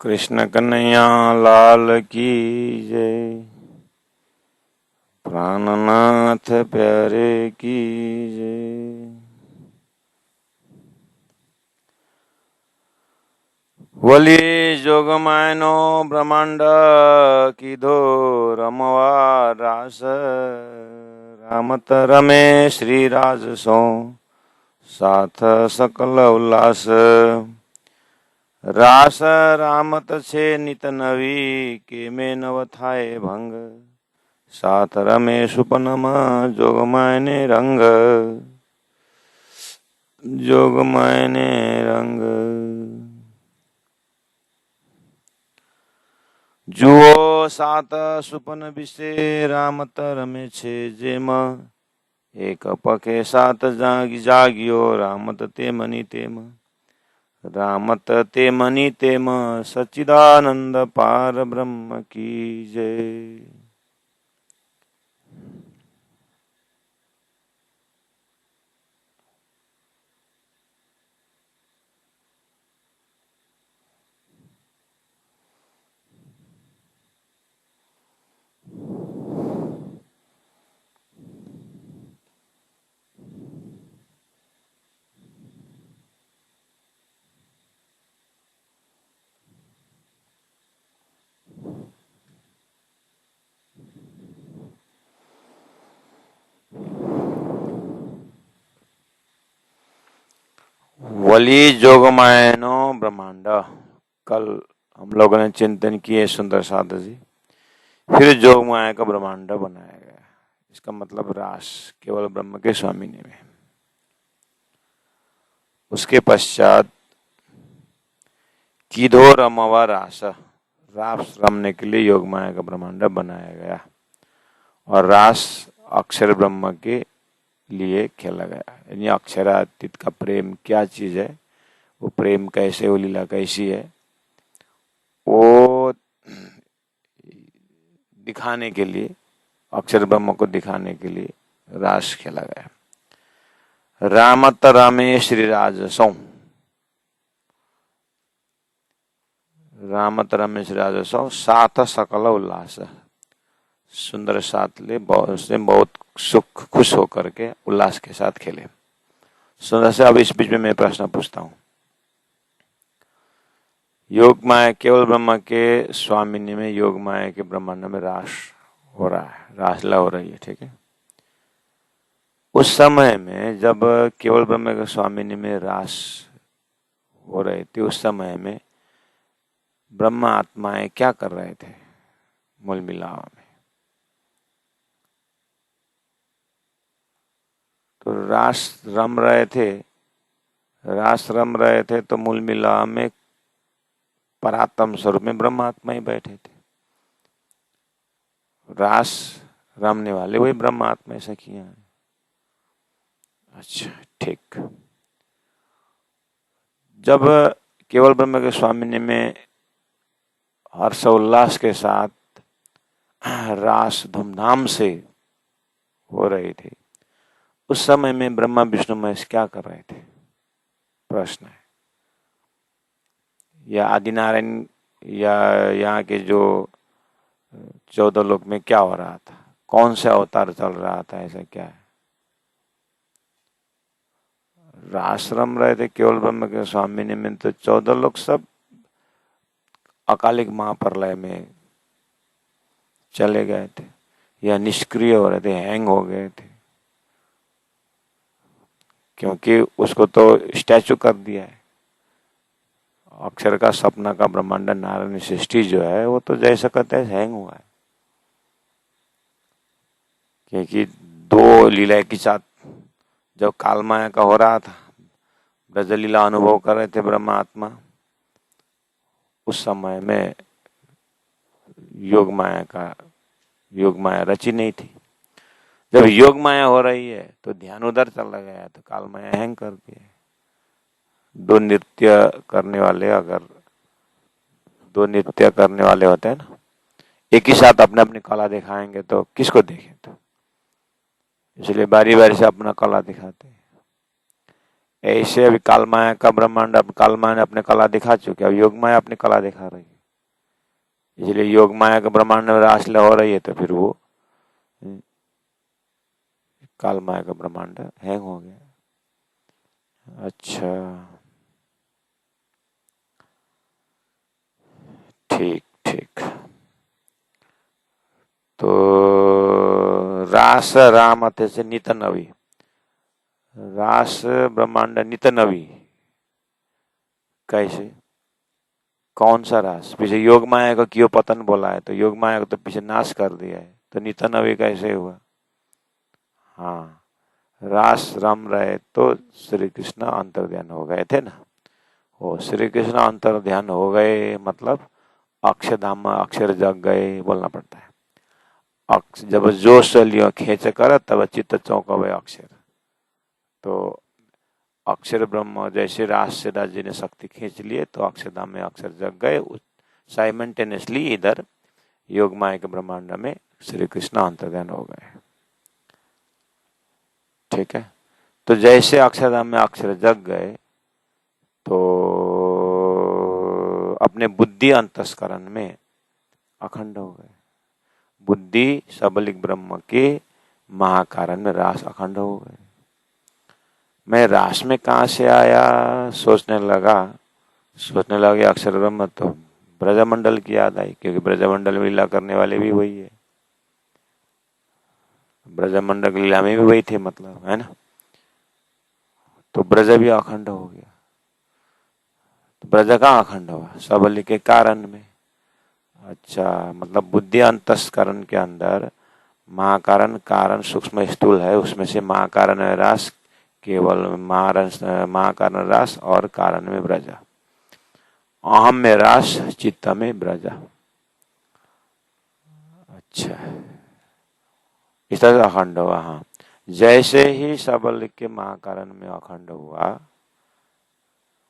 कृष्ण कन्हैया लाल की जय। प्राणनाथ प्यारे की जय। वली जोगमायनो ब्रह्मांड कीधो रमवा रास रामत रमे श्री राज सो साथ सकल उल्लास। रास रामत छे नित नवी के में नव थाए भंग साथ रमे सुपनम जोगमायने रंग जोगमायने रंग। जुओ सात सुपन विषे रामत रमे छे जेम एक पखे सात जागियो रामत ते मनी तेम रामत ते मनी तेम सच्चिदानंद पार ब्रह्म की जय। वली जोगमायनो ब्रह्मांड। कल हम लोगों ने चिंतन किए सुंदर साधु जी। फिर जोगमाया का ब्रह्मांड बनाया गया। इसका मतलब रास केवल ब्रह्म के स्वामिनी में। उसके पश्चात कीधो रमवा रास रास रमने के लिए योगमाया का ब्रह्मांड बनाया गया और रास अक्षर ब्रह्म के लिए खेला गया। यानी अक्षरातीत का प्रेम क्या चीज है, वो प्रेम कैसे, वो लीला कैसी है, वो दिखाने के लिए, अक्षर ब्रह्म को दिखाने के लिए रास खेला गया। रामत रामे श्री राजसौ रामत रमे श्री राजसौ साथ सकल उल्लास। सुंदर साथ ले बहुत सुख खुश होकर के उल्लास के साथ खेले। सुंदर से अब इस बीच में मैं प्रश्न पूछता हूँ। योग माया केवल ब्रह्म के स्वामिनी में योग माया के ब्रह्मांड में रास हो रहा है, रासला हो रही है, ठीक है। उस समय में जब केवल ब्रह्म के स्वामिनी में रास हो रहे थे, उस समय में ब्रह्म आत्माएं क्या कर रहे थे मूल मिलाव में? तो रास रम रहे थे, रास रम रहे थे तो मूल मिलाव में परात्म स्वरूप में ब्रह्म आत्मा ही बैठे थे। रास रमने वाले वही ब्रह्म आत्मा सखियां हैं। अच्छा, ठीक। जब केवल ब्रह्म के स्वामिनी में हर्ष उल्लास के साथ रास धूमधाम से हो रही थी, उस समय में ब्रह्मा विष्णु महेश क्या कर रहे थे? प्रश्न है। या आदिनारायण या यहाँ के जो 14 लोक में क्या हो रहा था? कौन सा अवतार चल रहा था? ऐसा क्या है? राश्रम रहे थे केवल ब्रह्म के स्वामिनी में, तो 14 लोग सब अकालिक महाप्रलय में चले गए थे या निष्क्रिय हो रहे थे, हैंग हो गए थे, क्योंकि उसको तो स्टैचू कर दिया है। अक्षर का सपना का ब्रह्मांड नारायण सृष्टि जो है वो तो जैसा कहते हैं हैंग हुआ है, क्योंकि दो लीला एक ही साथ जब काल माया का हो रहा था, ब्रज लीला अनुभव कर रहे थे ब्रह्म आत्मा, उस समय में योग माया रची नहीं थी। जब योग माया हो रही है तो ध्यान उधर चला गया तो काल माया हैंग कर दिए। दो नृत्य करने वाले होते हैं ना, एक ही साथ अपने अपनी कला दिखाएंगे तो किसको देखें? तो इसलिए बारी बारी से अपना कला दिखाते हैं। ऐसे अभी काल माया का ब्रह्मांड, अब काल माया ने अपने कला दिखा चुके, अब योग माया अपनी कला दिखा रही है। इसलिए योग माया का ब्रह्मांड में रासलीला हो रही है तो फिर वो काल माया का ब्रह्मांड हैंग हो गया। अच्छा, ठीक ठीक। तो रास राम अथे से नित नवी, रास ब्रह्मांड नित नवी कैसे? कौन सा रास? पीछे योग माया को क्यों पतन बोला है? तो योग माया को तो पीछे नाश कर दिया है, तो नित नवी कैसे हुआ? हाँ, रास रम रहे तो श्री कृष्ण अंतर्ध्यान हो गए थे ना। वो श्री कृष्ण अंतर्ध्यान हो गए मतलब अक्षरधाम अक्षर जग गए बोलना पड़ता है। जब जोश लियो खींच कर तब चित्त चौंक गए अक्षर। तो अक्षर ब्रह्म जैसे रास से राज जी ने शक्ति खींच लिए तो अक्षरधाम में अक्षर जग गए। साइमल्टेनियसली इधर योग माया के ब्रह्मांड में श्री कृष्ण अंतर्ध्यान हो गए। ठीक है, तो जैसे अक्षरधाम में अक्षर जग गए तो अपने बुद्धि अंतस्करण में अखंड हो गए। बुद्धि सबलिक ब्रह्म के महाकारण में रास अखंड हो गए। मैं रास में कहाँ से आया सोचने लगा अक्षर ब्रह्म तो ब्रजमंडल की याद आई, क्योंकि ब्रजमंडल में लीला करने वाले भी वही है। ब्रजमंडल की लीला में भी वही थे, मतलब है ना। तो ब्रज भी अखंड हो गया। तो ब्रज कहाँ अखंड हुआ? सबली के कारण में। अच्छा, मतलब बुद्धि अंतस्करण के अंदर महाकारण कारण सूक्ष्म स्थूल है, उसमें से महाकारण है रास, केवल महाकारण रास और कारण में ब्रज। अहम में रास, चित्त में ब्रज। अच्छा, इस तरह से अखंड हुआ। हाँ, जैसे ही सबल के महाकारण में अखंड हुआ,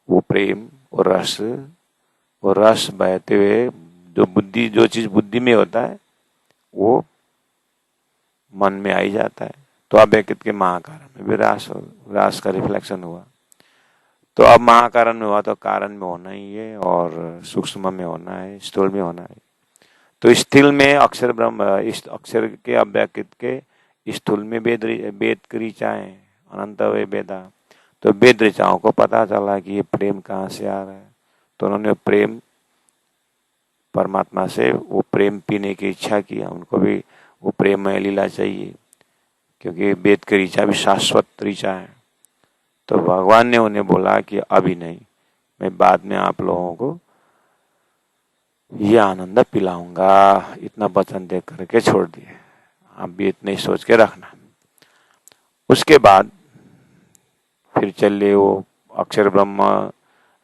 वो प्रेम वो रस बहते हुए जो बुद्धि, जो चीज बुद्धि में होता है वो मन में आई जाता है। तो अब एक के महाकारण में भी रास का रिफ्लेक्शन हुआ। तो अब महाकारण में हुआ तो कारण में होना ही है, और सूक्ष्म में होना है, स्थूल में होना है। तो स्थूल में अक्षर ब्रह्म, इस अक्षर के अव्यकृत के स्थूल में वेद की ऋचाएं अनंत वे वेदा। तो वेद ऋचाओं को पता चला कि ये प्रेम कहाँ से आ रहा है। तो उन्होंने प्रेम परमात्मा से वो प्रेम पीने की इच्छा किया। उनको भी वो प्रेममय लीला चाहिए, क्योंकि वेद की ऋचा भी शाश्वत ऋचा है। तो भगवान ने उन्हें बोला कि अभी नहीं, मैं बाद में आप लोगों को ये आनंद पिलाऊंगा। इतना वचन दे करके छोड़ दिए। आप भी इतने ही सोच के रखना। उसके बाद फिर चलिए वो अक्षर ब्रह्म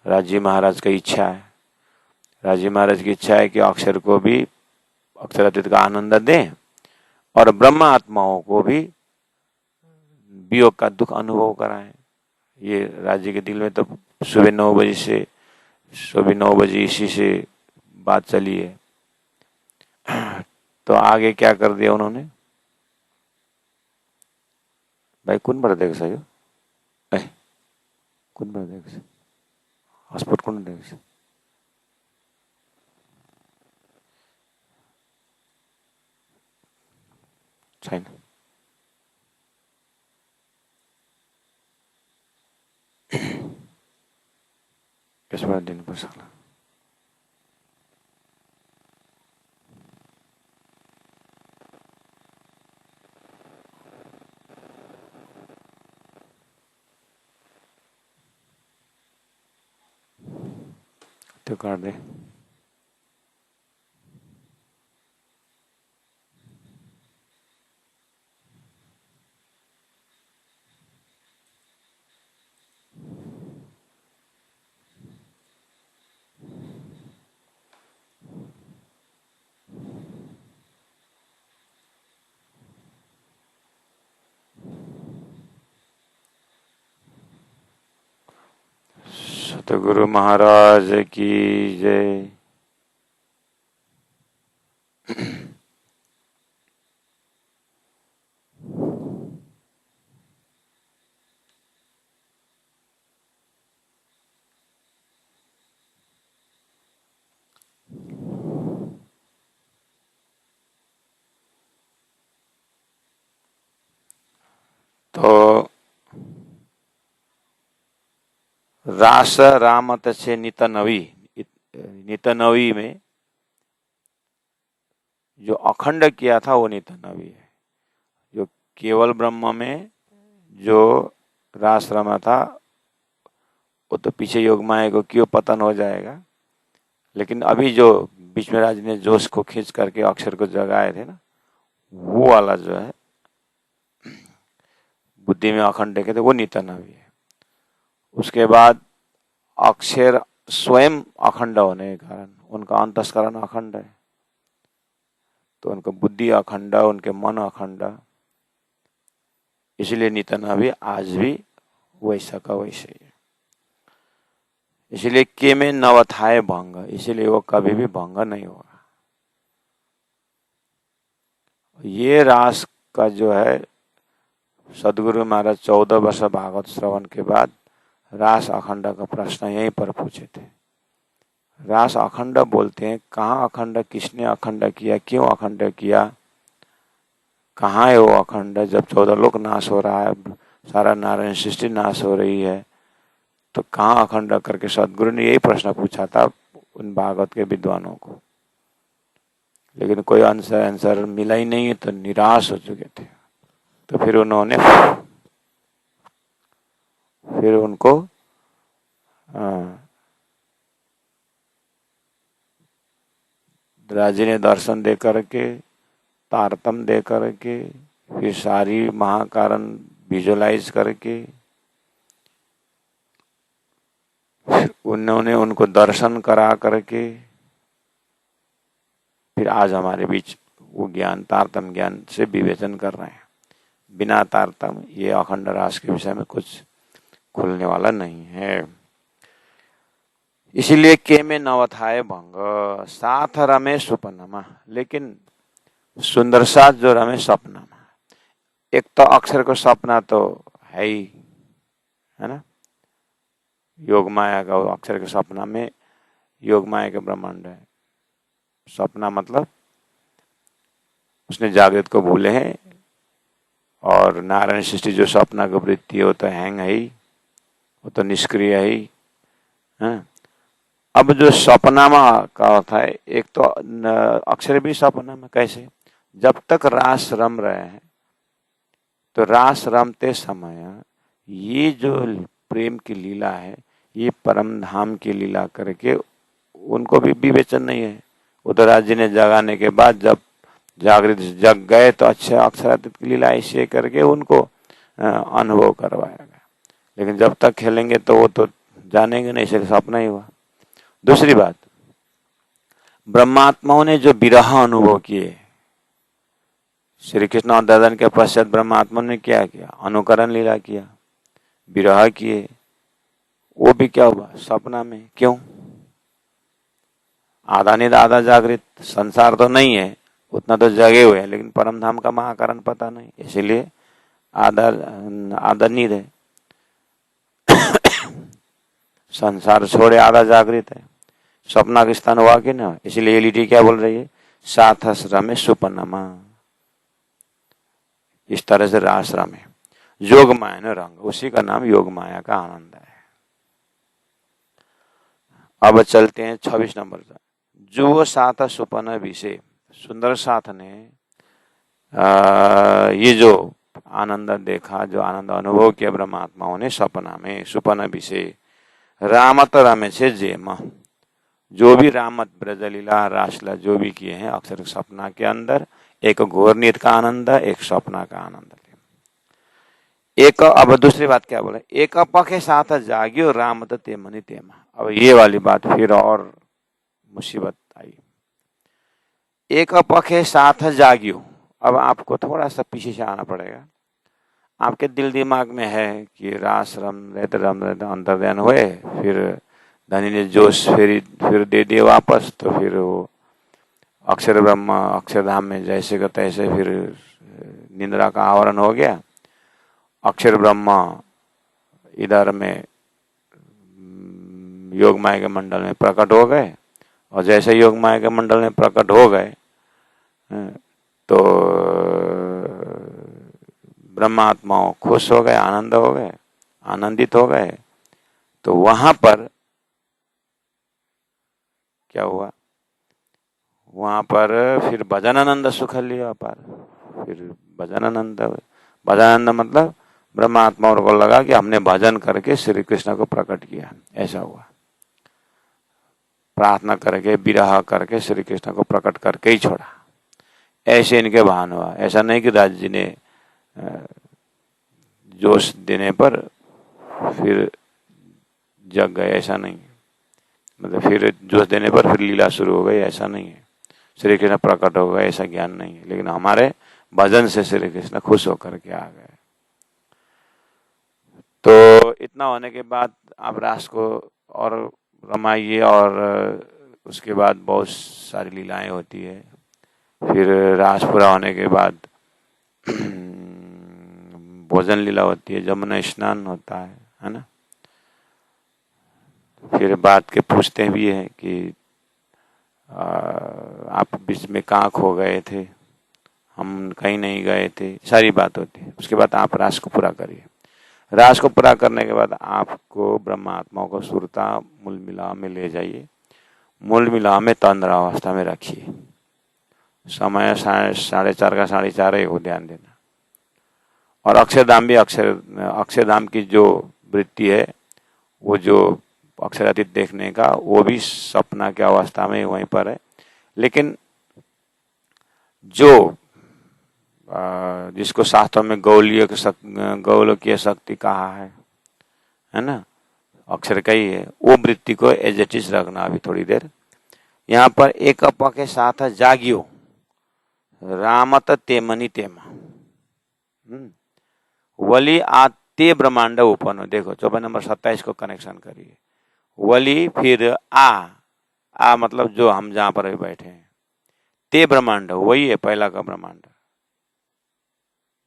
राजी महाराज की इच्छा है। राजी महाराज की इच्छा है कि अक्षर को भी अक्षरातीत का आनंद दें और ब्रह्म आत्माओं को भी वियोग का दुख अनुभव कराएं। ये राज्य के दिल में तो सुबह 9 बजे इसी से बात चली है। तो आगे क्या कर दिया उन्होंने? भाई कौन बड़ा देख सही कौन बड़ा देख हॉस्पिटल कौन देख छैन यसबाट दिनुपर्छ होला। त्यो काट्दै सतगुरु महाराज की जय। रास रामत से नितनवी, नितनवी में जो अखंड किया था वो नितनवी है। जो केवल ब्रह्म में जो रास रमा था वो तो पीछे योग माया को क्यों पतन हो जाएगा, लेकिन अभी जो बीच में राज ने जोश को खींच करके अक्षर को जगाए थे ना, वो वाला जो है बुद्धि में अखंड देखे थे वो नितनवी है। उसके बाद अक्षर स्वयं अखंड होने के कारण उनका अंतस्करण अखंड है, तो उनका बुद्धि अखंड, उनके मन अखंड, इसलिए नितनवी आज भी वैसा का वैसे ही है। इसलिए के में नवथाए भंग, इसलिए वो कभी भी भंग नहीं होगा। ये रास का जो है सदगुरु महाराज 14 वर्ष भागवत श्रवण के बाद रास अखंड का प्रश्न यहीं पर पूछे थे। रास अखंड बोलते हैं, कहाँ अखंड, किसने अखंड किया, क्यों अखंड किया, कहाँ है वो अखंड? जब 14 लोक नाश हो रहा है, सारा नारायण सृष्टि नाश हो रही है, तो कहाँ अखंड करके सदगुरु ने यही प्रश्न पूछा था उन भागवत के विद्वानों को। लेकिन कोई आंसर मिला ही नहीं, तो निराश हो चुके थे। तो फिर उनको राजी ने दर्शन दे करके, तारतम दे करके, फिर सारी महाकारण विजुअलाइज करके, उन्होंने उनको दर्शन करा करके फिर आज हमारे बीच वो ज्ञान, तारतम ज्ञान से विवेचन कर रहे हैं। बिना तारतम ये अखंड रास के विषय में कुछ खुलने वाला नहीं है। इसीलिए के में नवथाए भंग, साथ रमे सुपनमा, लेकिन सुंदर साथ जो रमे सपना में। एक तो अक्षर को सपना तो है ही, है ना, योग माया का अक्षर के सपना में योग माया के ब्रह्मांड है। सपना मतलब उसने जागृत को भूले हैं, और नारायण सृष्टि जो सपना की वृत्ति है वो तो हैंग है ही, वो तो निष्क्रिय है ही, है? अब जो सपना में का होता है, एक तो अक्षर भी सपना में कैसे, जब तक रास रम रहे हैं, तो रास रमते समय ये जो प्रेम की लीला है, ये परम धाम की लीला करके उनको भी विवेचन नहीं है। उदयराज जी ने जगाने के बाद जब जागृत जग गए तो अच्छा अक्षरातीत की लीला ऐसे करके उनको अनुभव करवाया गया। लेकिन जब तक खेलेंगे तो वो तो जानेंगे नहीं, सिर्फ सपना ही हुआ। दूसरी बात, ब्रह्मात्माओं ने जो विरह अनुभव किए, श्री कृष्ण और ददन के पश्चात ब्रह्मात्मा ने क्या किया, अनुकरण लीला किया, विरह किए, वो भी क्या हुआ, सपना में। क्यों? आधा निद आधा जागृत, संसार तो नहीं है, उतना तो जगे हुए हैं, लेकिन परम धाम का महाकारण पता नहीं, इसीलिए आधा नींद है। संसार छोड़े आधा जागृत है, सपना का स्थान हुआ कि ना। इसलिए एलईडी क्या बोल रही है, साथ रमे सुपनमा, इस तरह से राश्रम है। योग माया ने रंग, उसी का नाम योग माया का आनंद है। अब चलते हैं 26 नंबर तक। जो साथ सुपन विषय, सुंदर साथ ने ये जो आनंद देखा, जो आनंद अनुभव किया ब्रह्मात्माओं ने सपना में, सुपन विषय रामत रमे से जेम, जो भी रामत ब्रजलीला रासला जो भी किए हैं अक्सर सपना के अंदर, एक घोर नींद का आनंद, एक सपना का आनंद। एक, अब दूसरी बात क्या बोले, एक पखे साथ जागियो रामत ते मनि तेमा। अब ये वाली बात फिर और मुसीबत आई। एक पखे साथ जागियो, अब आपको थोड़ा सा पीछे से आना पड़ेगा। आपके दिल दिमाग में है कि रास रम रहते अंतर्ध्यान हुए, फिर धनी ने जोश फिर दे दिए वापस, तो फिर वो अक्षर ब्रह्म अक्षरधाम में जैसे का तैसे फिर निंद्रा का आवरण हो गया। अक्षर ब्रह्म इधर में योग माया के मंडल में प्रकट हो गए, और जैसे योग माया के मंडल में प्रकट हो गए तो ब्रह्मात्माओं खुश हो गए, आनंद हो गए, आनंदित हो गए। तो वहां पर क्या हुआ, वहां पर फिर भजनानंद सुख लिया अपार। फिर भजनानंद मतलब ब्रह्मात्मा को लगा कि हमने भजन करके श्री कृष्ण को प्रकट किया, ऐसा हुआ। प्रार्थना करके विरह करके श्री कृष्ण को प्रकट करके ही छोड़ा, ऐसे इनके भान हुआ। ऐसा नहीं कि राज जी ने जोश देने पर फिर जग गए, ऐसा नहीं। मतलब फिर जोश देने पर फिर लीला शुरू हो गई, ऐसा नहीं है। श्री कृष्ण प्रकट हो गए ऐसा ज्ञान नहीं है, लेकिन हमारे भजन से श्री कृष्ण खुश होकर के आ गए। तो इतना होने के बाद आप रास को और रमाइए, और उसके बाद बहुत सारी लीलाएं होती है। फिर रास पूरा होने के बाद भोजन लीला होती है, जमुना स्नान होता है ना। फिर बात के पूछते भी हैं कि आप बीच में कहाँ खो गए थे, हम कहीं नहीं गए थे, सारी बात होती है। उसके बाद आप रास को पूरा करिए। रास को पूरा करने के बाद आपको ब्रह्मात्माओं को सुरता मूल मिलाप में ले जाइए। मूल मिलाप में तंद्रा अवस्था में रखिए। समय 4:30 का 4:30 को ध्यान देना। और अक्षरधाम भी अक्षरधाम की जो वृत्ति है, वो जो अक्षरातीत देखने का, वो भी सपना की अवस्था में वहीं पर है। लेकिन जो जिसको शास्त्रों में गौलोकीय शक्ति कहा है ना, अक्षर का ही है, वो वृत्ति को एज इट इज रखना अभी थोड़ी देर। यहाँ पर एक अप के साथ जागियो रामत तेमनी तेमा वली आते ब्रह्मांड उपनो। देखो 24 नंबर 27 को कनेक्शन करिए। वली फिर आ मतलब जो हम जहां पर अभी बैठे हैं, ते ब्रह्मांड वही है पहला का ब्रह्मांड,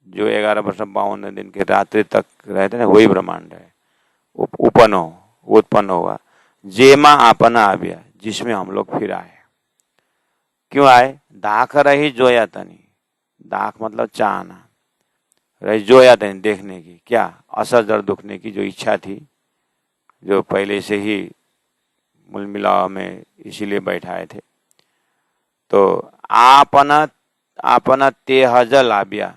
जो 11 वर्ष 52 दिन के रात्रि तक रहते हैं, वही ब्रह्मांड है। उत्पन्न हुआ जेमा आपना आव्या, जिसमें हम लोग फिर आए। क्यों आए? दाख रही जोया तनी, दाख मतलब चाहना, रही जोया तनी देखने की, क्या असर दर्द दुखने की जो इच्छा थी, जो पहले से ही मूल मिलाव में इसीलिए बैठाए थे। तो आपना तेहज लाव्या,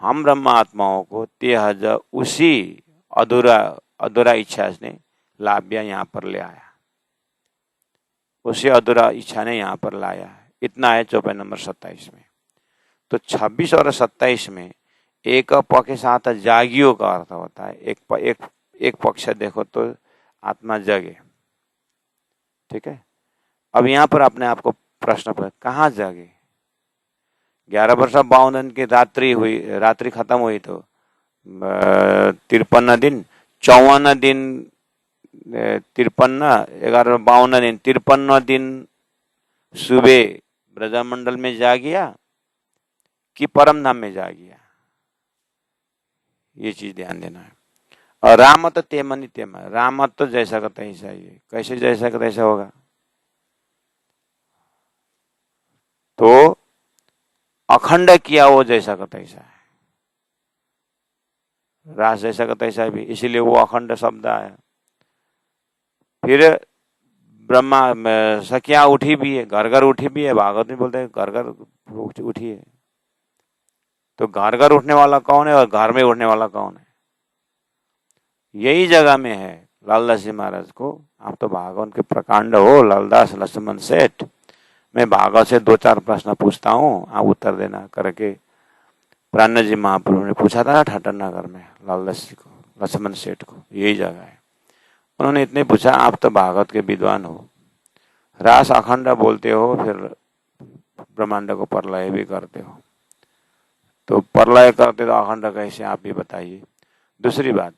हम ब्रह्मात्माओं को तेहज उसी अधूरा इच्छा ने लाव्या यहाँ पर ले आया, उसी अधूरा इच्छा ने यहाँ पर लाया है। इतना है 24 नंबर 27 में। तो 26 और 27 में एक प के साथ जागियो का अर्थ होता है। एक पक्ष देखो तो आत्मा जगे, ठीक है। अब यहाँ पर अपने आप को प्रश्न पर, कहाँ जागे? 11 वर्ष 52 दिन की रात्रि खत्म हुई तो 53 दिन, 54 दिन 53, 11 52 दिन, 53 दिन सुबह ब्रजमंडल में जा गया कि परम धाम में जा गया, ये चीज ध्यान देना है। और रामत तेमनी तेम, रामत तो जैसा का तैसा ही है। कैसे जैसा का तैसा होगा? तो अखंड किया वो जैसा का तैसा है, रास जैसा का तैसा भी, इसीलिए वो अखंड शब्द आया। फिर ब्रह्मा सखियां उठी भी है, घर घर उठी भी है। भागवत में बोलते हैं घर घर उठी है। तो घर घर उठने वाला कौन है और घर में उठने वाला कौन है? यही जगह में है लालदास जी महाराज को। आप तो भागवत के प्रकांड हो, लालदास लक्ष्मण सेठ। मैं भागवत से 2-4 प्रश्न पूछता हूँ, आप उत्तर देना करके प्राण जी महाप्रभु ने पूछा था ठाटर नगर में लालदास जी को, लक्ष्मण सेठ को, यही जगह है। उन्होंने इतने पूछा, आप तो भागवत के विद्वान हो, रास अखंड बोलते हो, फिर ब्रह्मांड को प्रलय भी करते हो, तो प्रलय करते तो अखंड कैसे, आप भी बताइए। दूसरी बात,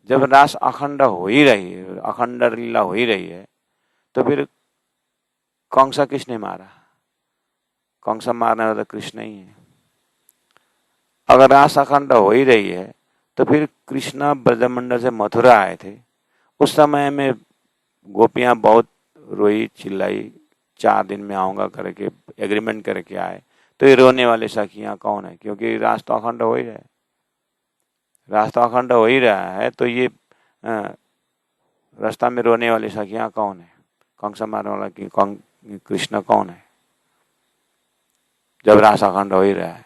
जब रास अखंड हो ही रही है, अखंड लीला हो ही रही है, तो फिर कंसा किसने मारा? कंसा मारने वाला कृष्ण ही है। अगर रास अखंड हो ही रही है, तो फिर कृष्ण ब्रजमंडल से मथुरा आए थे। उस समय में गोपियां बहुत रोई चिल्लाई, 4 दिन में आऊंगा करके एग्रीमेंट करके आए। तो ये रोने वाले सखियां कौन है? क्योंकि रास तो अखंड हो ही रहा है, रास तो अखंड हो ही रहा है। तो ये रास्ता में रोने वाली सखियां कौन है? कंस मारने वाला कि कृष्ण कौन है? जब रास अखंड हो ही रहा है।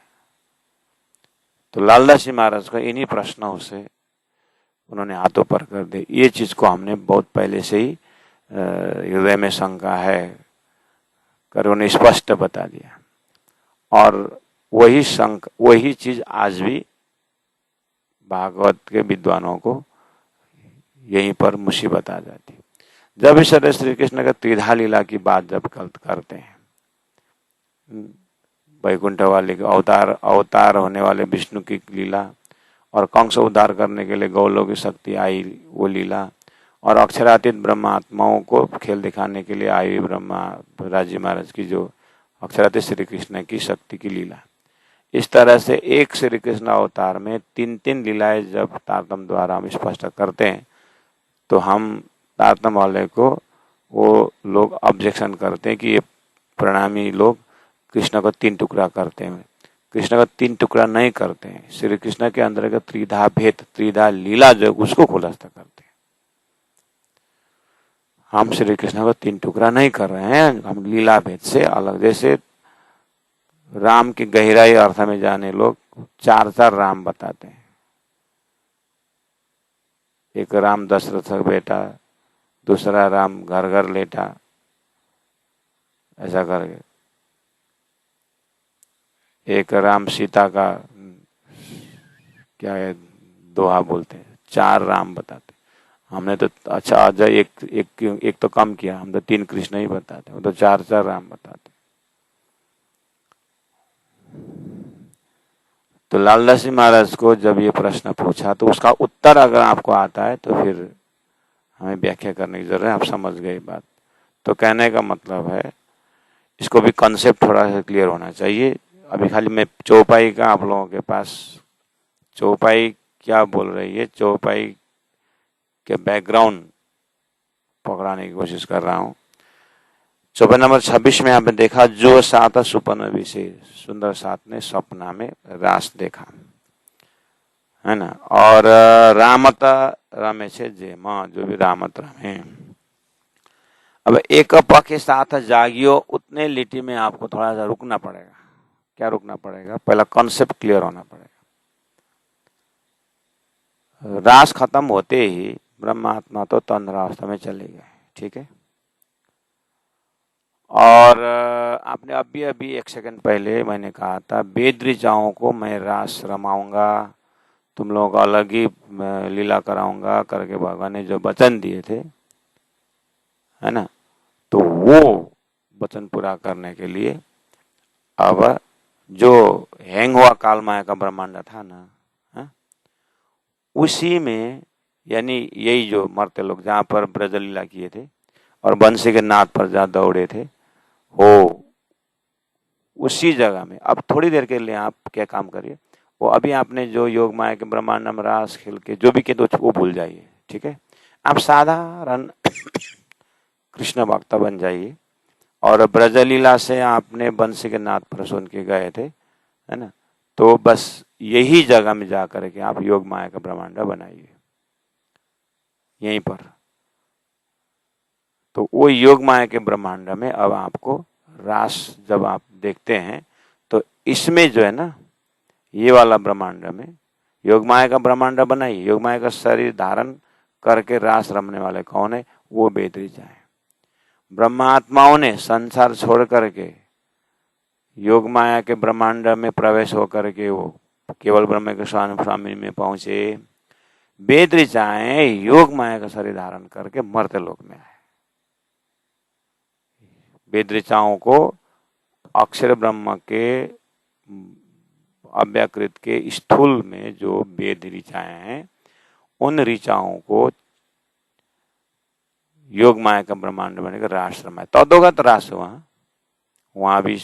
तो लालदास जी महाराज को इन्हीं प्रश्नों से उन्होंने हाथों पर कर दिए। ये चीज को हमने बहुत पहले से ही हृदय में शंका है कर उन्हें स्पष्ट बता दिया। और वही चीज आज भी भागवत के विद्वानों को यहीं पर मुसीबत आ जाती। जब इस तरह श्री कृष्ण का त्रिधा लीला की बात जब करते हैं, वैकुंठ वाले के अवतार होने वाले विष्णु की लीला, और कंस उद्धार करने के लिए गौलों की शक्ति आई वो लीला, और अक्षरातीत ब्रह्मात्माओं को खेल दिखाने के लिए आई ब्रह्मा राजी महाराज की जो अक्षरातीत श्री कृष्ण की शक्ति की लीला। इस तरह से एक श्री कृष्ण अवतार में 3-3 लीलाएं जब तारतम्य द्वारा हम स्पष्ट करते हैं, तो हम तारतम्य वाले को वो लोग ऑब्जेक्शन करते हैं कि ये प्रणामी लोग कृष्ण को 3 टुकड़ा करते हैं। कृष्ण का 3 टुकड़ा नहीं करते हैं। श्री कृष्ण के अंदर का त्रिधा भेद, त्रिधा लीला जो उसको खुलासा करते हैं। हम श्री कृष्ण को 3 टुकड़ा नहीं कर रहे हैं, हम लीला भेद से अलग। जैसे राम की गहराई अर्थ में जाने लोग 4 राम बताते हैं। एक राम दशरथ का बेटा, दूसरा राम घर घर लेटा, ऐसा करके। एक राम सीता का क्या है दोहा बोलते हैं, 4 राम बताते। हमने तो अच्छा आज एक तो कम किया, हम तो 3 कृष्ण ही बताते, वो तो 4 राम बताते। तो लालदास जी महाराज को जब ये प्रश्न पूछा तो उसका उत्तर अगर आपको आता है तो फिर हमें व्याख्या करने की जरूरत है। आप समझ गए बात। तो कहने का मतलब है, इसको भी कॉन्सेप्ट थोड़ा सा क्लियर होना चाहिए। अभी खाली मैं चौपाई का आप लोगों के पास, चौपाई क्या बोल रही है, चौपाई के बैकग्राउंड पकड़ाने की कोशिश कर रहा हूँ। चौपाई नंबर 26 में आपने देखा, जो सात सुपन विषय, सुंदर सात ने सपना में रास देखा, है ना। और रामत रमे से जे माँ, जो भी रामत रमे। अब एक पक्ष साथ जागियो, उतने लिटी में आपको थोड़ा सा रुकना पड़ेगा। क्या रुकना पड़ेगा? पहला कॉन्सेप्ट क्लियर होना पड़ेगा। रास खत्म होते ही ब्रह्मात्मा तो तंद्रावस्था में चले गए, ठीक है। और आपने अभी 1 सेकंड पहले मैंने कहा था, वेद ऋचाओं को मैं रास रमाऊंगा, तुम लोगों को अलग ही लीला कराऊंगा करके भगवान ने जो वचन दिए थे, है ना। तो वो वचन पूरा करने के लिए अब जो हैंग हुआ काल माया का ब्रह्मांड था ना, है? उसी में, यानी यही जो मरते लोग जहाँ पर ब्रज लीला किए थे और बंसी के नाद पर जहाँ दौड़े थे, हो उसी जगह में अब थोड़ी देर के लिए आप क्या काम करिए, वो अभी आपने जो योग माया के ब्रह्मांड में रास खेल के जो भी किए तो वो भूल जाइए, ठीक है। आप साधारण कृष्ण भक्त बन जाइए। और ब्रजलीला से आपने बंसी के नाद पर सुन के गए थे, है ना। तो बस यही जगह में जाकर के आप योग माया का ब्रह्मांड बनाइए यहीं पर। तो वो योग माया के ब्रह्मांड में अब आपको रास जब आप देखते हैं तो इसमें जो है ना, ये वाला ब्रह्मांड में योग माया का ब्रह्मांड बनाइए। योग माया का शरीर धारण करके रास रमने वाले कौन है? वो वेद ऋचा है। ब्रह्मात्माओं ने संसार छोड़ करके योग माया के ब्रह्मांड में प्रवेश होकर के वो केवल ब्रह्म के स्वामी में पहुंचे। वेद ऋचाएं योग माया का शरीर धारण करके मर्त्य लोक में आए। वेद ऋचाओं को अक्षर ब्रह्म के अव्याकृत के स्थूल में जो वेद ऋचाएं हैं, उन ऋचाओं को योग माया का ब्रह्मांड बनेगा, रास रमाए। तदोगत रास वहां भी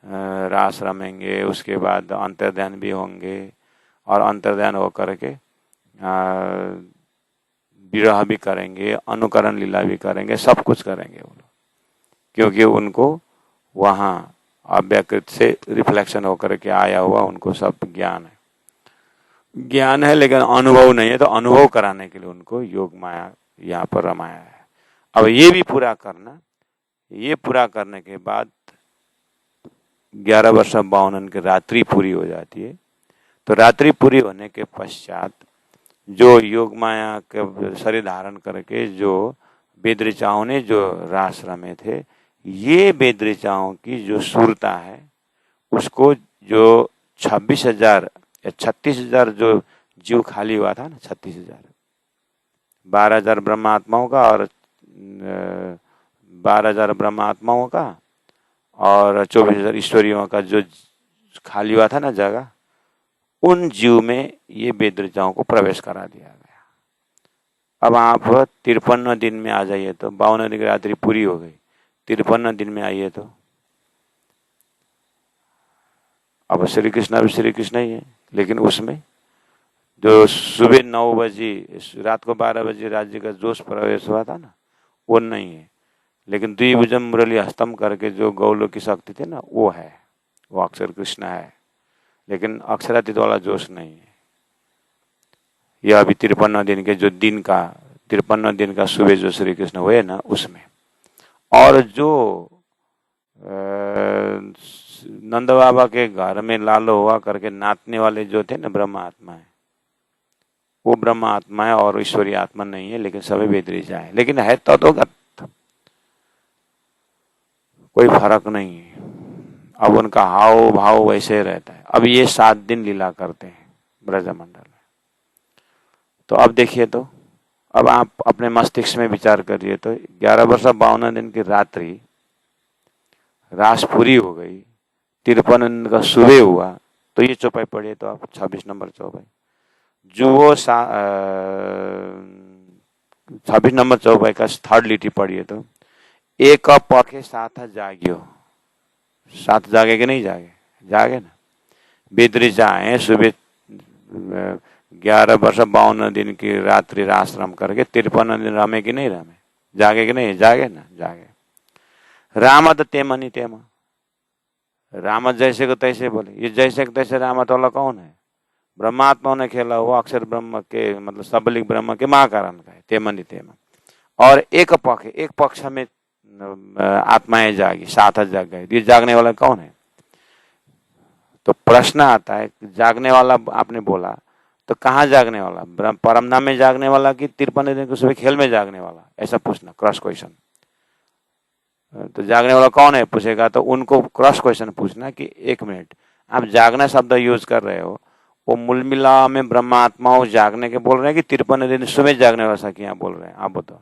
रास रमेंगे। उसके बाद अंतर्ध्यान भी होंगे और अंतर्ध्यान होकर के विरह भी करेंगे, अनुकरण लीला भी करेंगे, सब कुछ करेंगे वो लोग, क्योंकि उनको वहां अव्याकृत से रिफ्लेक्शन होकर के आया हुआ उनको सब ज्ञान है। लेकिन अनुभव नहीं है, तो अनुभव कराने के लिए उनको योग माया यहाँ पर रमाया है। अब ये भी पूरा करना, ये पूरा करने के बाद 11 वर्ष 52 की रात्रि पूरी हो जाती है। तो रात्रि पूरी होने के पश्चात जो योग माया के शरीर धारण करके जो वेद ऋचाओं ने जो रास रमे थे, ये वेद ऋचाओं की जो सूरता है उसको जो 26,000 या 36,000 जो जीव खाली हुआ था ना, 36,000, 12,000 ब्रह्मात्माओं का और 12,000 ब्रह्मात्माओं का और 24,000 ईश्वरियों का जो खाली हुआ था ना जगह, उन जीव में ये वेद ऋचाओं को प्रवेश करा दिया गया। अब आप 53 दिन में आ जाइए तो 52 दिन की रात्रि पूरी हो गई, 53 दिन में आइए तो अब श्री कृष्ण भी श्री कृष्ण ही है, लेकिन उसमें जो सुबह 9 बजे रात को 12 बजे राज्य का जोश प्रवेश हुआ था ना, वो नहीं है। लेकिन द्विभुजम मुरली हस्तम करके जो गौलों की शक्ति थी ना, वो है, वो अक्षर कृष्ण है, लेकिन अक्षरातीत वाला जोश नहीं है। यह अभी 53 दिन के जो दिन का 53 दिन का सुबह जो श्री कृष्ण हुए ना, उसमें। और जो नंद बाबा के घर में लालो हुआ करके नाचने वाले जो थे ना ब्रह्म आत्मा है, वो ब्रह्म आत्मा है और ईश्वरीय आत्मा नहीं है, लेकिन सभी वेद ऋचा है, लेकिन है तो कोई फर्क नहीं है। अब उनका हाव भाव वैसे रहता है। अब ये 7 दिन लीला करते हैं ब्रजमंडल में। तो अब देखिए, तो अब आप अपने मस्तिष्क में विचार करिए तो 11 वर्ष 52 दिन की रात्रि रास पूरी हो गई, 53 दिन का सुबह हुआ, तो ये चौपाई पढ़िए तो आप 26 नंबर चौपाई, जो वो 26 नंबर चौपाई का 3rd लिटी पढ़िए तो एक पखे साथ जागियो, साथ जागे कि नहीं जागे? जागे ना। वेद ऋचा है, सुबह 11 वर्ष 52 दिन की रात्रि राश्रम करके 53 दिन रमे कि नहीं रमे? जागे कि नहीं? जागे ना, जागे। राम तो तेमनी तेमा, राम जैसे को तैसे बोले। ये जैसे को तैसे रामत वाला कौन है? ब्रह्मात्मा ने खेला हुआ अक्षर ब्रह्म के, मतलब सबलिक ब्रह्म के महाकारण का है, तेमनी तेमा। और एक पक्ष में आत्माएं जागी, 7 जाग गए। ये जागने वाला कौन है? तो प्रश्न आता है, जागने वाला आपने बोला तो कहाँ जागने वाला? परमधाम में जागने वाला कि 53 दिन के सुबह खेल में जागने वाला? ऐसा पूछना, क्रॉस क्वेश्चन। तो जागने वाला कौन है पूछेगा तो उनको क्रॉस क्वेश्चन पूछना कि 1 मिनट, आप जागना शब्द यूज कर रहे हो, वो मूल मिला में ब्रह्मात्माओं जागने के बोल रहे हैं कि 53 दिन सुबह जागने वाला सखियां बोल रहे हैं? आप बताओ।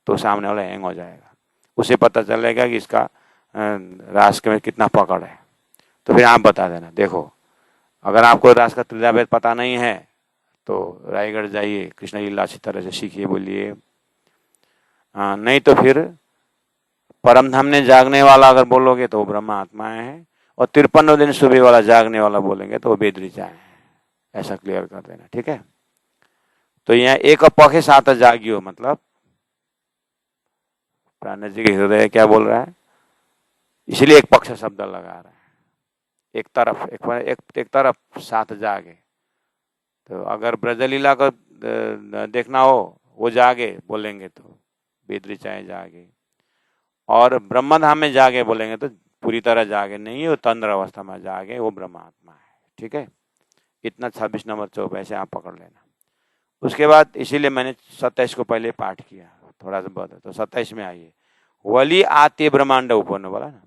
तो सामने वाला हैंग हो जाएगा, उसे पता चलेगा कि इसका रास में कितना पकड़ है। तो फिर आप बता देना, देखो अगर आपको रास का त्रिदाभेद पता नहीं है तो रायगढ़ जाइए, कृष्ण लीला अच्छी तरह से सीखिए, बोलिए। नहीं तो फिर परमधाम ने जागने वाला अगर बोलोगे तो वो ब्रह्म आत्माएं हैं, और 53 दिन सुबह वाला जागने वाला बोलेंगे तो वो वेद ऋचा है। ऐसा क्लियर कर देना, ठीक है? तो यहाँ एक पखे 7 जागियो, मतलब प्राण जी के हृदय क्या बोल रहा है, इसलिए एक पक्ष शब्द लगा रहा है। एक तरफ 7 जागे। तो अगर ब्रजलीला को देखना हो, वो जागे बोलेंगे तो वेद ऋचाएं जागे, और ब्रह्मधाम में जागे बोलेंगे तो पूरी तरह जागे नहीं है, वो तंद्र अवस्था में जागे, वो ब्रह्मात्मा है। ठीक है, इतना 26 नंबर चौपाई से आप पकड़ लेना। उसके बाद इसीलिए मैंने 27 को पहले पाठ किया, थोड़ा सा बहुत है, तो 27 में आइए। वली आते ब्रह्मांड उपन्न बोला ना,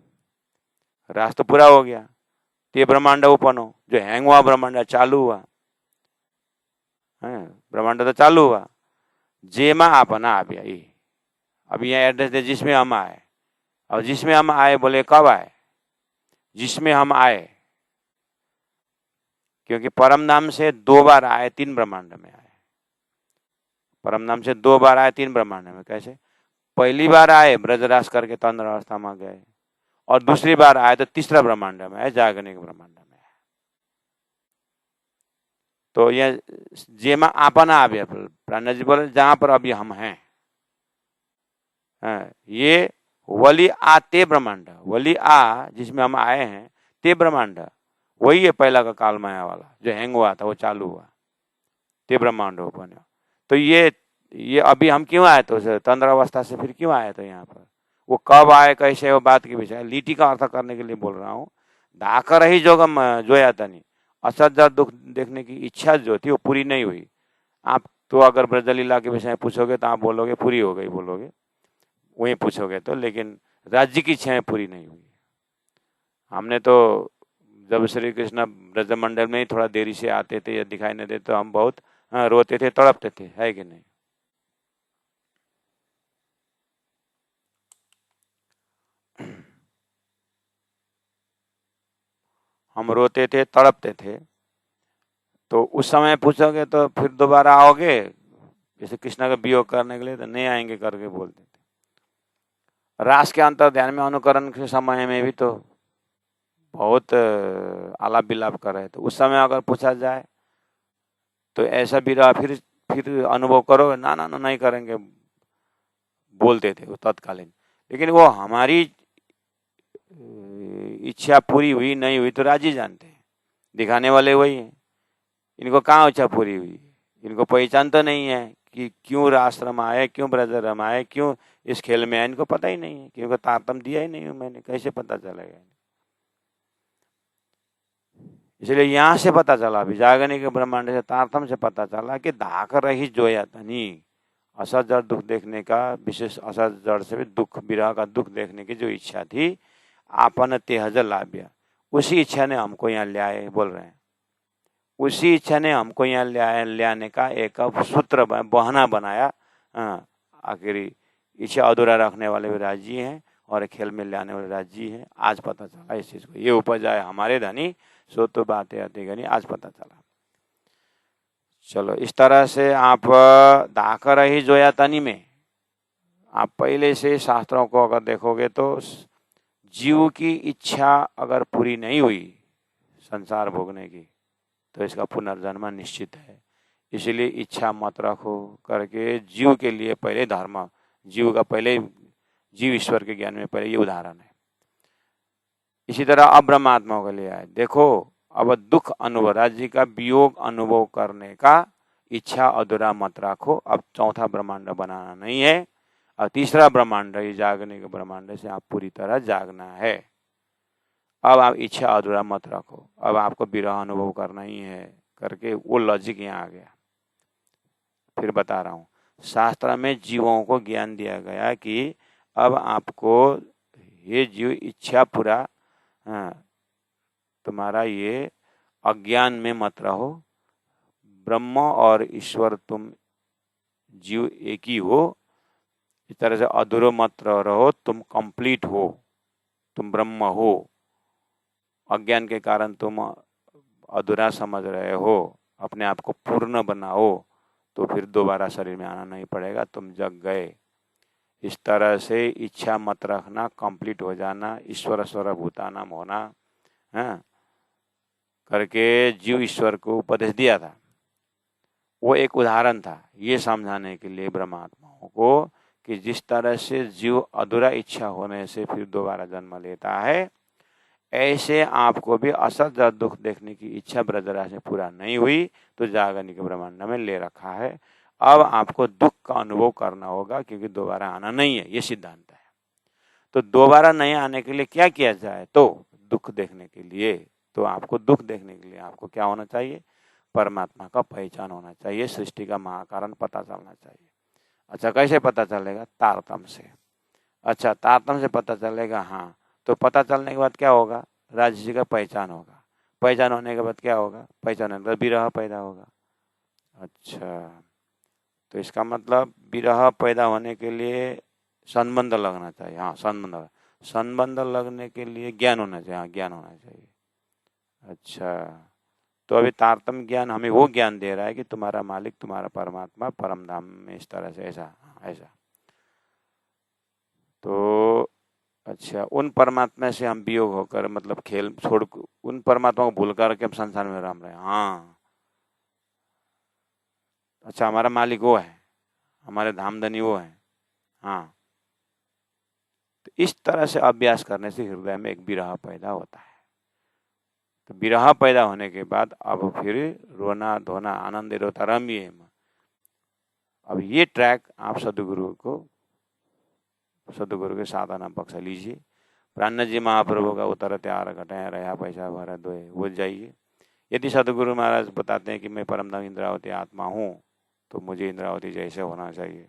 रास तो पूरा हो गया। ते ब्रह्मांड उपन्न, जो हैंग हुआ ब्रह्मांड चालू हुआ, ब्रह्मांड तो चालू हुआ। जेमा अपना आ गया, अब यह एड्रेस दे जिसमें हम आए। और जिसमें हम आए बोले कब आए? जिसमें हम आए, क्योंकि परम नाम से 2 बार आए, 3 ब्रह्मांड में आए। परम नाम से 2 बार आए 3 ब्रह्मांड में। कैसे? पहली बार आए ब्रजरास करके तंद्र अवस्था में गए, और दूसरी बार आए तो तीसरा ब्रह्मांड में आए, जागने के ब्रह्मांड में। तो यह जेमा आपना आ गया, प्राण जी बोले जहां पर अभी हम हैं, ये वली आ ते ब्रह्मांड, वली आ जिसमें हम आए हैं, ते ब्रह्मांड वही है पहला का काल माया वाला जो हैंग हुआ था, वो चालू हुआ, ते ब्रह्मांड ओपन। तो ये ये अभी हम क्यों आए थे तंद्रावस्था से, फिर क्यों आए थे यहाँ पर? वो कब आए कैसे वो बात की विषय, लीटी का अर्थ करने के लिए बोल रहा हूँ। धाकर ही जोगम जोया तनी, असत दुख देखने की इच्छा जो थी वो पूरी नहीं हुई। आप तो अगर ब्रजलीला के विषय में पूछोगे तो आप बोलोगे पूरी हो गई, बोलोगे वही पूछोगे तो, लेकिन राज्य की इच्छाएं पूरी नहीं हुई। हमने तो जब श्री कृष्ण ब्रजमंडल में ही थोड़ा देरी से आते थे या दिखाई नहीं देते तो हम बहुत रोते थे, तड़पते थे, है कि नहीं? हम रोते थे, तड़पते थे। तो उस समय पूछोगे तो फिर दोबारा आओगे जैसे कृष्ण का वियोग करने के लिए, तो नहीं आएंगे करके बोलते थे। रास के अंतर ध्यान में अनुकरण के समय में भी तो बहुत आलाप विलाप कर रहे थे। उस समय अगर पूछा जाए तो ऐसा विरह फिर अनुभव करोगे? ना ना ना, नहीं करेंगे बोलते थे वो तत्कालीन। लेकिन वो हमारी इच्छा पूरी हुई नहीं हुई तो राजी जानते हैं, दिखाने वाले वही हैं। इनको कहाँ इच्छा पूरी हुई, इनको पहचान तो नहीं है कि क्यों राश्रम आए, क्यों ब्रजरम आए, क्यों इस खेल में आए, इनको पता ही नहीं है, क्योंकि तारतम दिया ही नहीं हूं मैंने, कैसे पता चलेगा? इसलिए यहाँ से पता चला, अभी जागने के ब्रह्मांड से तारतम से पता चला कि धाकर रही जोया तनी, असत जड़ दुख देखने का, विशेष असत जड़ से भी दुख, विरह का दुख देखने की जो इच्छा थी, आपन तेहज लाभ्य, उसी इच्छा ने हमको यहाँ ले आए, बोल रहे हैं। उसी इच्छा ने हमको यहाँ ले आने का एक सूत्र बहाना बनाया। आखिरी इच्छा अधूरा रखने वाले भी राजी हैं और खेल में ले आने वाले राजी हैं। आज पता चला इस चीज को, ये उपज आए हमारे धनी, सो तो बातें आती गनी, आज पता चला। चलो, इस तरह से आप धाकर ही जोया तनी में आप पहले से शास्त्रों को अगर देखोगे तो जीव की इच्छा अगर पूरी नहीं हुई संसार भोगने की तो इसका पुनर्जन्म निश्चित है। इसलिए इच्छा मत रखो करके जीव के लिए पहले धर्म, जीव का पहले, जीव ईश्वर के ज्ञान में पहले ये उदाहरण है। इसी तरह अब ब्रह्मात्मा के लिए आए, देखो अब दुख अनुभव, राज्य का वियोग अनुभव करने का इच्छा अधूरा मत रखो। अब चौथा ब्रह्मांड बनाना नहीं है, और तीसरा ब्रह्मांड, ये जागने के ब्रह्मांड से आप पूरी तरह जागना है। अब आप इच्छा अधूरा मत रखो, अब आपको विरह अनुभव करना ही है करके वो लॉजिक यहाँ आ गया। फिर बता रहा हूँ, शास्त्र में जीवों को ज्ञान दिया गया कि अब आपको ये जीव इच्छा पूरा, तुम्हारा ये अज्ञान में मत रहो, ब्रह्म और ईश्वर तुम जीव एक ही हो, इस तरह से अधूरो मत रहो, तुम कंप्लीट हो, तुम ब्रह्म हो। अज्ञान के कारण तुम अधूरा समझ रहे हो, अपने आप को पूर्ण बनाओ, तो फिर दोबारा शरीर में आना नहीं पड़ेगा, तुम जग गए। इस तरह से इच्छा मत रखना, कंप्लीट हो जाना, ईश्वर सर्वभूतानाम होना, है करके जीव ईश्वर को उपदेश दिया था। वो एक उदाहरण था ये समझाने के लिए ब्रह्मात्माओं को कि जिस तरह से जीव अधूरा इच्छा होने से फिर दोबारा जन्म लेता है, ऐसे आपको भी असत दुख देखने की इच्छा ब्रजरा से पूरा नहीं हुई तो जागनिक ब्रह्मांड में ले रखा है। अब आपको दुख का अनुभव करना होगा क्योंकि दोबारा आना नहीं है, ये सिद्धांत है। तो दोबारा नहीं आने के लिए क्या किया जाए? तो दुख देखने के लिए, तो आपको दुख देखने के लिए आपको क्या होना चाहिए? परमात्मा का पहचान होना चाहिए, सृष्टि का महाकारण पता चलना चाहिए। अच्छा, कैसे पता चलेगा? तारतम से। अच्छा, तारतम से पता चलेगा, हाँ। तो पता चलने के बाद क्या होगा? राजसी का पहचान होगा। पहचान होने के बाद क्या होगा? पहचान होने के बाद विरह पैदा होगा। अच्छा, तो इसका मतलब विरह पैदा होने के लिए संबंध लगना चाहिए। हाँ, संबंध लगने के लिए ज्ञान होना चाहिए। हाँ, ज्ञान होना चाहिए। अच्छा, तो अभी तारतम्य ज्ञान हमें वो ज्ञान दे रहा है कि तुम्हारा मालिक, तुम्हारा परमात्मा परम धाम में इस तरह से ऐसा ऐसा। तो अच्छा, उन परमात्मा से हम वियोग होकर, मतलब खेल छोड़, उन परमात्मा को भूल करके हम संसार में रम रहे हैं। हाँ, अच्छा, हमारा मालिक वो है, हमारे धामधनी वो है। हाँ, तो इस तरह से अभ्यास करने से हृदय में एक विरह पैदा होता है। तो विरह पैदा होने के बाद अब फिर रोना धोना, आनंद रोता रमिए, अब ये ट्रैक आप सदगुरु के साधना पक्ष लीजिए। प्राण जी महाप्रभु का उतर त्यार घटाया रहा पैसा भरा दोए वो जाइए। यदि सदगुरु महाराज बताते हैं कि मैं परमधाम इंद्रावती आत्मा हूँ तो मुझे इंद्रावती जैसे होना चाहिए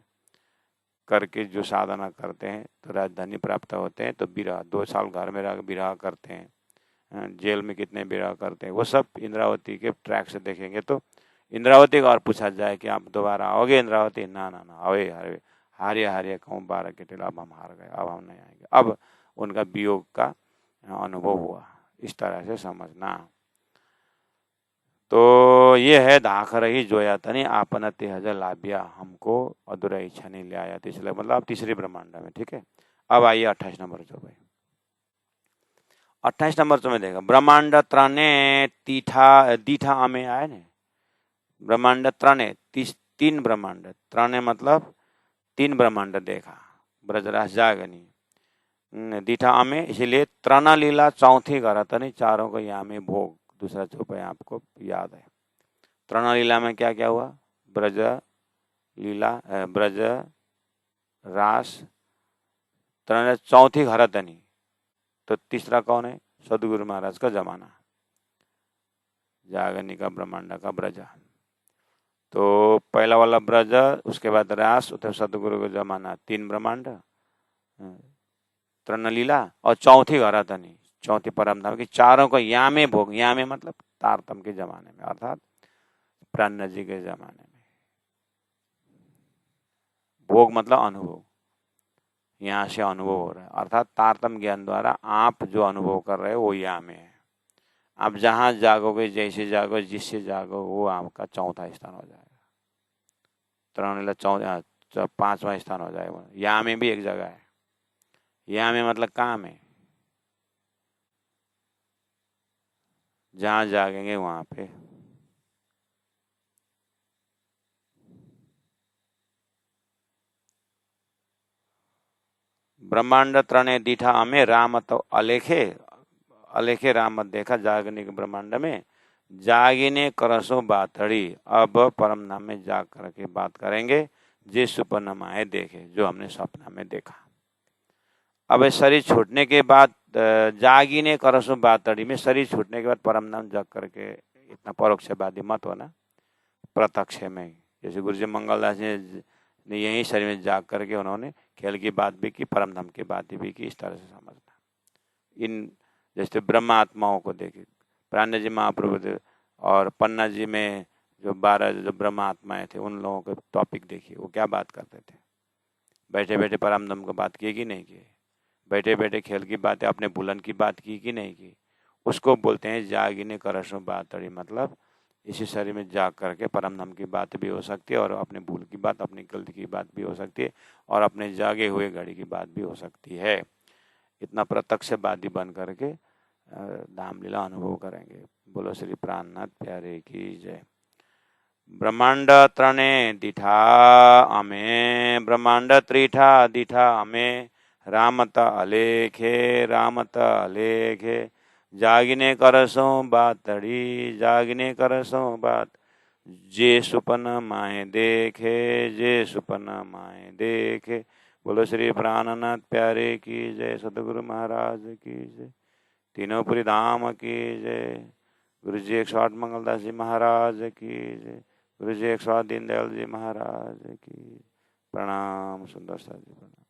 करके जो साधना करते हैं तो राजधानी प्राप्त होते हैं। तो विरह 2 साल घर में रह विरह करते हैं, जेल में कितने विरह करते हैं, वो सब इंद्रावती के ट्रैक से देखेंगे। तो इंद्रावती का और पूछा जाए कि आप दोबारा आओगे इंद्रावती, ना ना ना अवे हारिए हारिए कहूँ 12 के टेल, अब हम हार गए, अब हम नहीं आएंगे। अब उनका वियोग का अनुभव हुआ, इस तरह से समझना। तो ये है धाकर ही जोया तनी आपन तेहज लाभिया, हमको अधूरा इच्छा नहीं ले आया, इसलिए मतलब आप तीसरे ब्रह्मांड में। ठीक है, अब आइए 28 नंबर जो भाई 28 नंबर जो में देखा ब्रह्मांड त्राने दीठा आमे आए ने ब्रह्मांड त्राने 3 ब्रह्मांड त्राने मतलब 3 ब्रह्मांड देखा ब्रजराज जागनी दीठा आमे, इसीलिए त्राना लीला चौथी करत नहीं, चारों को यहाँ में भोग। दूसरा चौपाई आपको याद है। त्राना लीला में क्या क्या हुआ, ब्रज लीला ब्रज रास त्राना, चौथी घरतनी। तो तीसरा कौन है, सदगुरु महाराज का जमाना, जागनी का ब्रह्मांड का ब्रज। तो पहला वाला ब्रज, उसके बाद रास, उधर सदगुरु का जमाना, 3 ब्रह्मांड तृणलीला और चौथी घरतनी, चौथी परम धाम की। चारों को यामे भोग, यामे मतलब तारतम के जमाने में, अर्थात प्राण जी के जमाने में। भोग मतलब अनुभव, यहाँ से अनुभव हो रहा है, अर्थात तारतम ज्ञान द्वारा आप जो अनुभव कर रहे हो वो यामे है। आप जहाँ जागोगे, जैसे जागो, जिससे जागो, वो आपका चौथा स्थान हो जाएगा। तृणलीला 5वां स्थान हो जाएगा। यामे भी एक जगह है, यहाँ में मतलब काम है, जहां जागेंगे वहां पे। ब्रह्मांड त्रणे दीठा हमें राम तो अलेखे अलेखे राम मत देखा जागने के ब्रह्मांड में, जागिने करसो बातड़ी। अब परम नाम में जाग करके बात करेंगे, जे सुपनमाए देखे, जो हमने सपना में देखा। अब शरीर छूटने के बाद जागिने करसो बातड़ी में, शरीर छूटने के बाद परम नाम जग करके, इतना परोक्षवादी मत होना, प्रत्यक्ष में। जैसे गुरु जी मंगलदास ने यही शरीर में जाग करके उन्होंने खेल की बात भी की, परम धाम की बात भी की, इस तरह से समझना। इन जैसे ब्रह्म आत्माओं को देखे, प्राण जी महाप्रभु और पन्ना जी में जो 12 जो ब्रह्म आत्माएं थे, उन लोगों के टॉपिक देखिए, वो क्या बात करते थे। बैठे बैठे परम धाम की बात की कि नहीं की, बैठे बैठे खेल की बात, अपने बुलन की बात की नहीं की, उसको बोलते हैं जागिने करसों बातड़ी। मतलब इसी शरीर में जाग करके परम धाम की बात भी हो सकती है, और अपने भूल की बात, अपनी गलती की बात भी हो सकती है, और अपने जागे हुए घड़ी की बात भी हो सकती है। इतना प्रत्यक्षवादी बन करके धाम लीला अनुभव करेंगे। बोलो श्री प्राणनाथ प्यारे की जय। ब्रह्मांड त्रणे दीठा अमे, ब्रह्मांड त्रिठा दीठा अमे, रामत अलेखे रामत अलेखे, जागिने करसों बातड़ी जागिने करसों बात, जे सुपन माए देखे जे सुपन माए देखे। बोलो श्री प्राणनाथ प्यारे की जय, सदगुरु महाराज की जय, तीनों धाम की जय, गुरु जी 108 मंगलदास जी महाराज की जय, गुरु जी 108 दीनदयाल जी महाराज की। प्रणाम सुंदर सा जी, प्रणाम।